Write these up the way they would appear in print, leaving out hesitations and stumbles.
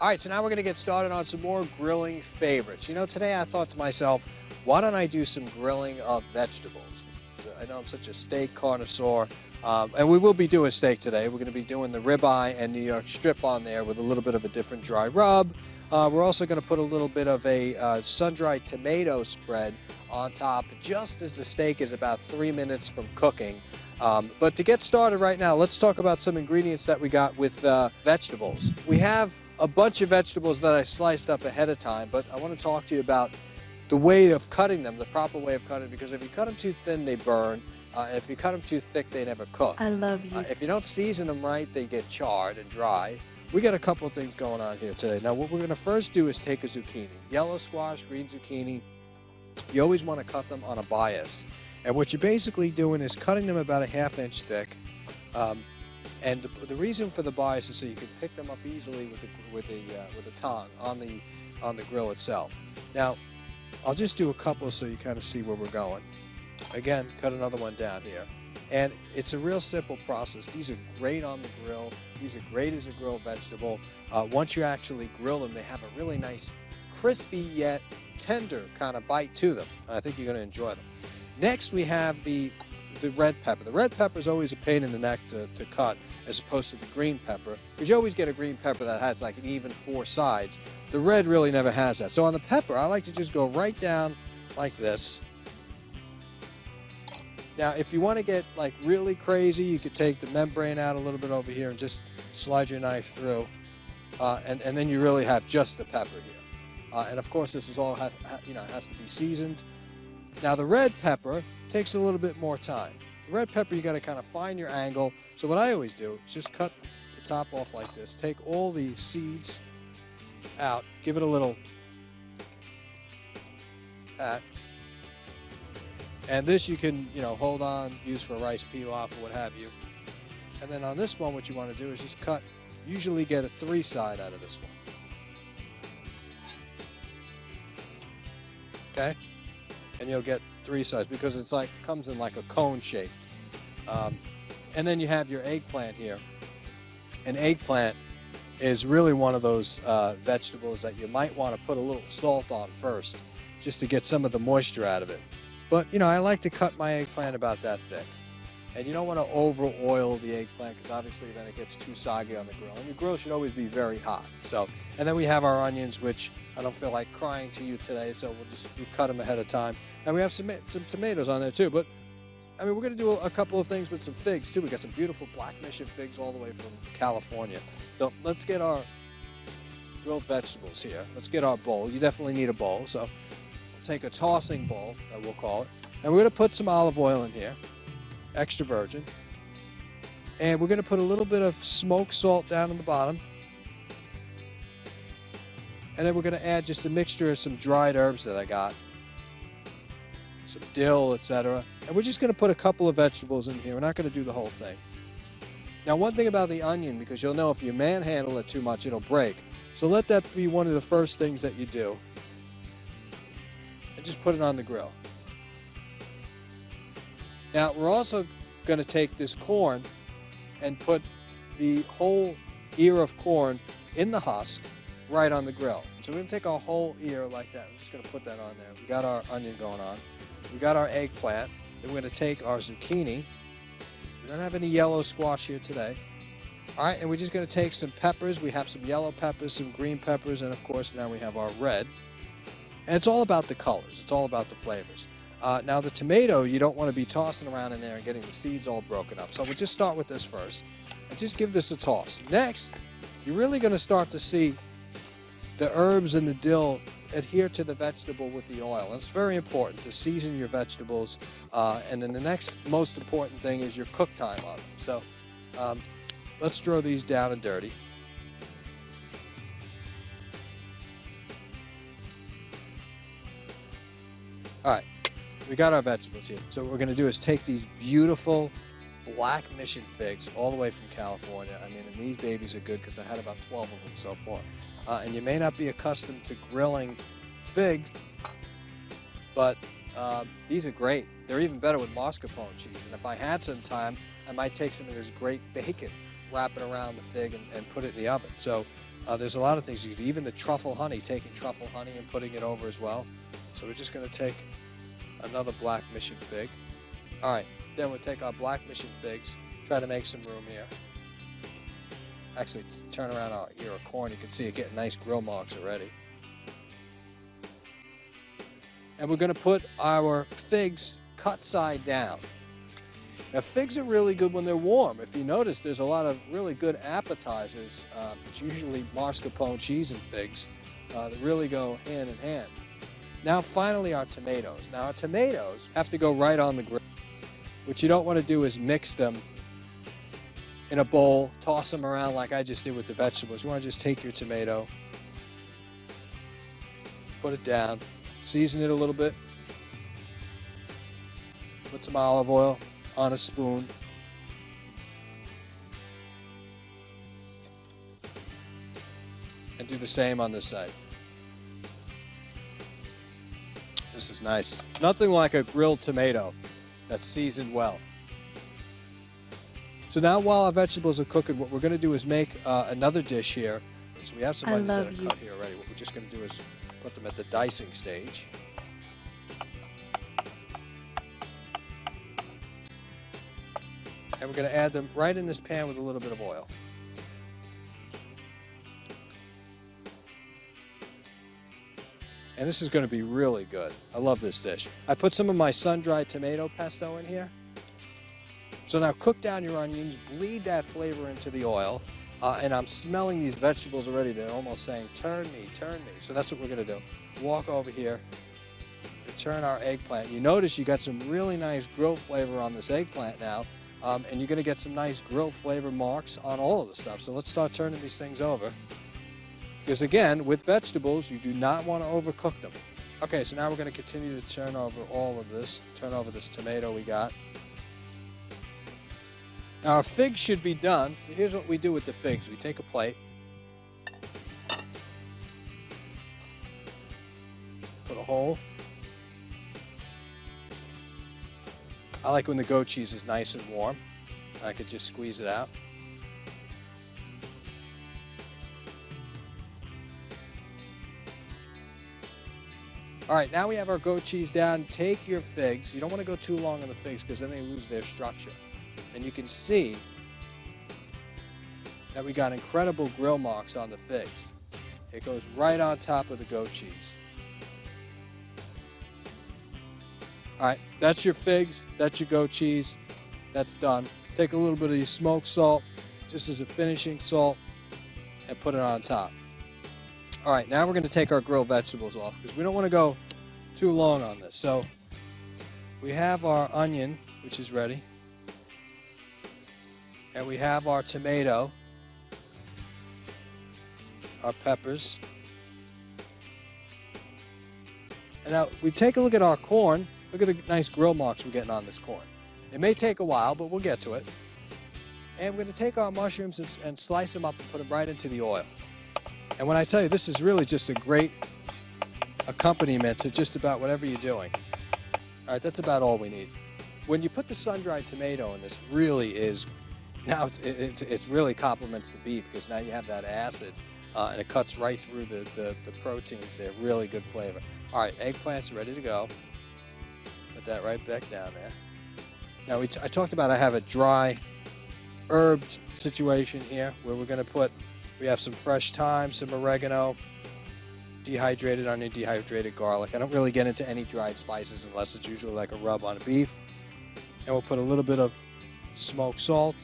All right, so now we're going to get started on some more grilling favorites. You know, today I thought to myself, why don't I do some grilling of vegetables? I know I'm such a steak connoisseur, and we will be doing steak today. We're going to be doing the ribeye and New York strip on there with a little bit of a different dry rub. We're also going to put a little bit of a sun-dried tomato spread on top just as the steak is about 3 minutes from cooking. But to get started right now, let's talk about some ingredients that we got with vegetables. We have a bunch of vegetables that I sliced up ahead of time, but I want to talk to you about the way of cutting them, the proper way of cutting them, because if you cut them too thin, they burn, and if you cut them too thick, they never cook. I love you. If you don't season them right, they get charred and dry. We got a couple of things going on here today. Now, what we're going to first do is take a zucchini. Yellow squash, green zucchini, you always want to cut them on a bias. And what you're basically doing is cutting them about a ½ inch thick. And the reason for the bias is so you can pick them up easily with a tong on the grill itself. Now, I'll just do a couple so you kind of see where we're going. Again, cut another one down here. And it's a real simple process. These are great on the grill. These are great as a grilled vegetable. Once you actually grill them, they have a really nice, crispy yet tender kind of bite to them. I think you're going to enjoy them. Next, we have the red pepper. The red pepper is always a pain in the neck to cut as opposed to the green pepper, because you always get a green pepper that has like an even 4 sides. The red really never has that. So on the pepper, I like to just go right down like this. Now, if you want to get like really crazy, you could take the membrane out a little bit over here and just slide your knife through, and then you really have just the pepper here. And of course, this is all has to be seasoned. Now, the red pepper takes a little bit more time. The red pepper, you got to kind of find your angle. So what I always do is just cut the top off like this. Take all the seeds out. Give it a little pat. And this you can, hold on, use for rice pilaf or what have you. And then on this one, what you want to do is just cut. Usually get a 3 side out of this one. Okay? And you'll get 3 sides because it's like comes in like a cone shaped. And then you have your eggplant here. An eggplant is really one of those vegetables that you might want to put a little salt on first, just to get some of the moisture out of it. But I like to cut my eggplant about that thick. And you don't want to over oil the eggplant because obviously then it gets too soggy on the grill. And your grill should always be very hot. And then we have our onions, which I don't feel like crying to you today, so we've cut them ahead of time. And we have some tomatoes on there too. But I mean, we're going to do a couple of things with some figs too. We got some beautiful black mission figs all the way from California. So let's get our grilled vegetables here. Let's get our bowl. You definitely need a bowl. So we'll take a tossing bowl, that we'll call it. And we're going to put some olive oil in here. Extra virgin, and we're going to put a little bit of smoked salt down on the bottom, and then we're going to add just a mixture of some dried herbs that I got, some dill, etc. And we're just going to put a couple of vegetables in here. We're not going to do the whole thing. Now, one thing about the onion, because you'll know if you manhandle it too much, it'll break. So let that be one of the first things that you do, and just put it on the grill. Now, we're also going to take this corn and put the whole ear of corn in the husk right on the grill. So we're going to take our whole ear like that. I'm just going to put that on there. We got our onion going on. We got our eggplant. Then we're going to take our zucchini. We don't have any yellow squash here today. All right, and we're just going to take some peppers. We have some yellow peppers, some green peppers, and of course now we have our red. And it's all about the colors. It's all about the flavors. Now the tomato, you don't want to be tossing around in there and getting the seeds all broken up. So we'll just start with this first and just give this a toss. Next, you're really going to start to see the herbs and the dill adhere to the vegetable with the oil. And it's very important to season your vegetables. And then the next most important thing is your cook time on them. So let's throw these down and dirty. All right. We got our vegetables here. So what we're going to do is take these beautiful black mission figs all the way from California. I mean, and these babies are good because I had about 12 of them so far. And you may not be accustomed to grilling figs, but these are great. They're even better with mascarpone cheese. And if I had some time, I might take some of this great bacon, wrap it around the fig, and put it in the oven. So There's a lot of things you can do, even the truffle honey, taking truffle honey and putting it over as well. So we're just going to take another black mission fig. All right, then we'll take our black mission figs, try to make some room here. Actually, turn around our ear of corn, you can see it getting nice grill marks already. And we're going to put our figs cut side down. Now, figs are really good when they're warm. If you notice, there's a lot of really good appetizers. It's usually mascarpone cheese and figs that really go hand in hand. Now, finally, our tomatoes. Now, our tomatoes have to go right on the grill. What you don't want to do is mix them in a bowl, toss them around like I just did with the vegetables. You want to just take your tomato, put it down, season it a little bit, put some olive oil on a spoon, and do the same on this side. This is nice. Nothing like a grilled tomato that's seasoned well. So now while our vegetables are cooking, what we're going to do is make another dish here. So we have some onions that are cut here already. What we're just going to do is put them at the dicing stage. And we're going to add them right in this pan with a little bit of oil. And this is going to be really good. I love this dish. I put some of my sun-dried tomato pesto in here. So now cook down your onions, bleed that flavor into the oil. And I'm smelling these vegetables already. They're almost saying, turn me, turn me. So that's what we're going to do. Walk over here and turn our eggplant. You notice you got some really nice grill flavor on this eggplant now. And you're going to get some nice grill flavor marks on all of the stuff. So let's start turning these things over. Because again, with vegetables, you do not want to overcook them. Okay, so now we're going to continue to turn over all of this. Turn over this tomato we got. Now our figs should be done. So here's what we do with the figs. We take a plate. Put a hole. I like when the goat cheese is nice and warm. I could just squeeze it out. All right, now we have our goat cheese down. Take your figs. You don't want to go too long on the figs because then they lose their structure. And you can see that we got incredible grill marks on the figs. It goes right on top of the goat cheese. All right, that's your figs, that's your goat cheese, that's done. Take a little bit of your smoked salt, just as a finishing salt, and put it on top. All right, now we're going to take our grilled vegetables off because we don't want to go too long on this. So we have our onion, which is ready, and we have our tomato, our peppers. And now we take a look at our corn. Look at the nice grill marks we're getting on this corn. It may take a while, but we'll get to it. And we're going to take our mushrooms and slice them up and put them right into the oil. And when I tell you, this is really just a great accompaniment to just about whatever you're doing. All right, that's about all we need. When you put the sun-dried tomato in this, really is, now it's really complements the beef because now you have that acid and it cuts right through the proteins there. Really good flavor. All right, eggplant's ready to go. Put that right back down there. Now, I talked about I have a dry herbed situation here where we're going to put, we have some fresh thyme, some oregano, dehydrated onion, dehydrated garlic. I don't really get into any dried spices unless it's usually like a rub on beef. And we'll put a little bit of smoked salt.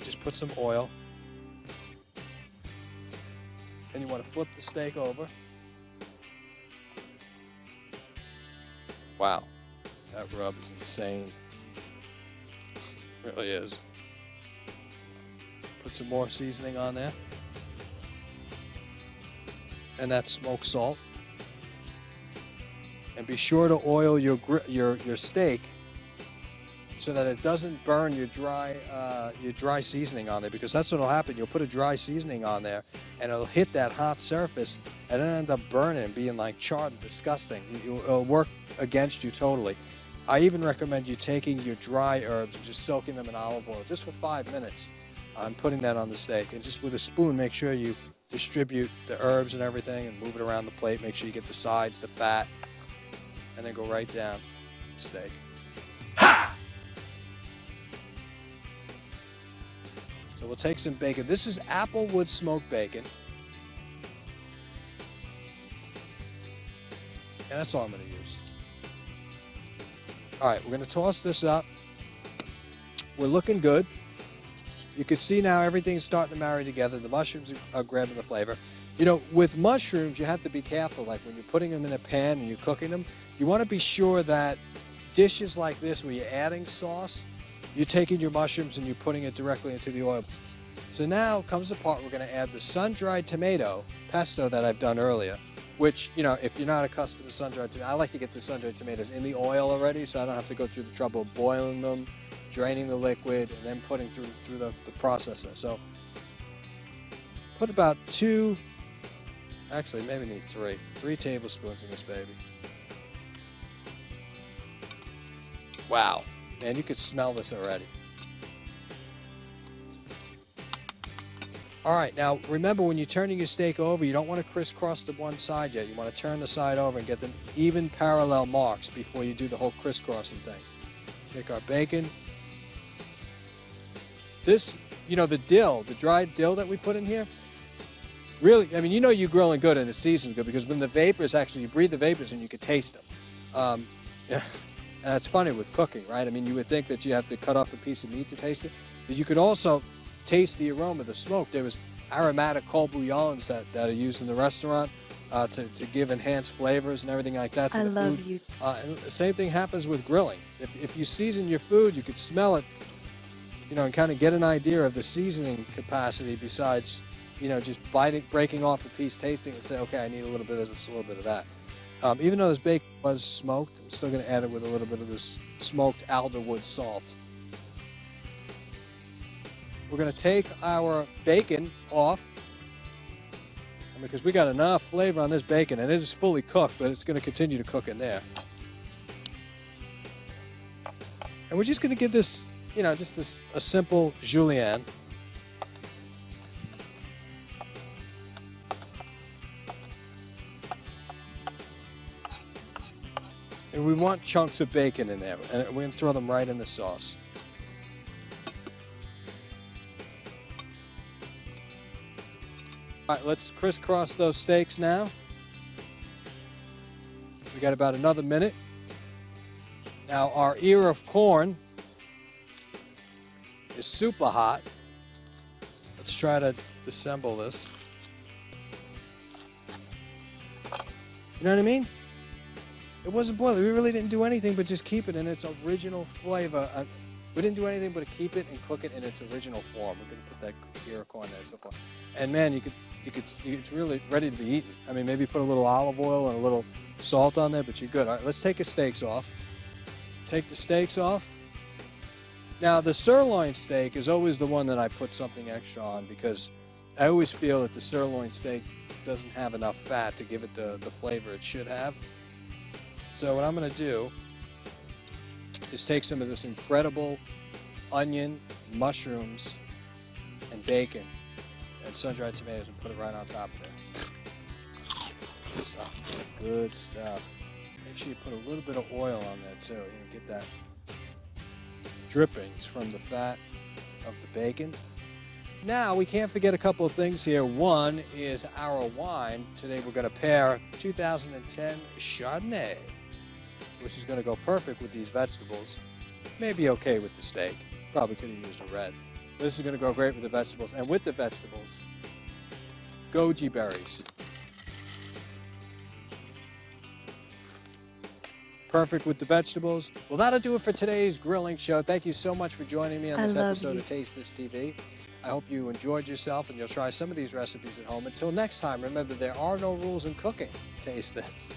Just put some oil. And you want to flip the steak over. Wow, that rub is insane. It really is. Put some more seasoning on there. And that smoked salt. And be sure to oil your steak so that it doesn't burn your dry seasoning on there, because that's what will happen. You'll put a dry seasoning on there and it'll hit that hot surface and it'll end up burning, being like charred and disgusting. It'll work against you totally. I even recommend you taking your dry herbs and just soaking them in olive oil just for 5 minutes I'm putting that on the steak. And just with a spoon, make sure you distribute the herbs and everything and move it around the plate. Make sure you get the sides, the fat, and then go right down the steak. Ha! So we'll take some bacon. This is applewood smoked bacon. And that's all I'm going to use. All right, we're going to toss this up. We're looking good. You can see now everything's starting to marry together. The mushrooms are grabbing the flavor. You know, with mushrooms, you have to be careful. Like when you're putting them in a pan and you're cooking them, you want to be sure that dishes like this where you're adding sauce, you're taking your mushrooms and you're putting it directly into the oil. So now comes the part we're going to add the sun-dried tomato pesto that I've done earlier, which, you know, if you're not accustomed to sun-dried tomato, I like to get the sun-dried tomatoes in the oil already so I don't have to go through the trouble of boiling them, draining the liquid, and then putting through the processor. So put about 2, actually maybe need 3 tablespoons in this baby. Wow, man, you could smell this already. All right, now remember when you're turning your steak over, you don't want to crisscross the one side yet. You want to turn the side over and get them even parallel marks before you do the whole crisscrossing thing. Take our bacon. This, you know, the dill, the dried dill that we put in here, really, I mean, you know you're grilling good and it's seasoned good because when the vapors, actually, you breathe the vapors and you can taste them. Yeah. And that's funny with cooking, right? I mean, you would think that you have to cut off a piece of meat to taste it, but you could also taste the aroma, the smoke. There was aromatic cold bouillons that are used in the restaurant to give enhanced flavors and everything like that to the food. I love you. And the same thing happens with grilling. If you season your food, you could smell it, you know, and kind of get an idea of the seasoning capacity besides, you know, just breaking off a piece, tasting it, and say, okay, I need a little bit of this, a little bit of that. Even though this bacon was smoked, I'm still going to add it with a little bit of this smoked alderwood salt. We're going to take our bacon off, because we got enough flavor on this bacon, and it is fully cooked, but it's going to continue to cook in there. And we're just going to give this, you know, just a simple julienne. And we want chunks of bacon in there, and we're going to throw them right in the sauce. All right, let's crisscross those steaks now. We got about another minute. Now our ear of corn is super hot. Let's try to disassemble this. You know what I mean? It wasn't boiling. We really didn't do anything but just keep it in its original flavor. We didn't do anything but keep it and cook it in its original form. We're going to put that ear of corn there so far. And man, it's really ready to be eaten. I mean, maybe put a little olive oil and a little salt on there, but you're good. All right, let's take the steaks off. Take the steaks off. Now, the sirloin steak is always the one that I put something extra on because I always feel that the sirloin steak doesn't have enough fat to give it the flavor it should have. So what I'm going to do is take some of this incredible onion, mushrooms, and bacon and sun-dried tomatoes and put it right on top of there. Good stuff. Good stuff. Make sure you put a little bit of oil on there too. You get that drippings from the fat of the bacon. Now, we can't forget a couple of things here. One is our wine. Today we're going to pair 2010 Chardonnay, which is going to go perfect with these vegetables. Maybe okay with the steak. Probably could have used a red. But this is going to go great with the vegetables. And with the vegetables, goji berries. Perfect with the vegetables. Well, that'll do it for today's grilling show. Thank you so much for joining me on this episode of Taste This TV. I hope you enjoyed yourself and you'll try some of these recipes at home. Until next time, remember, there are no rules in cooking. Taste this.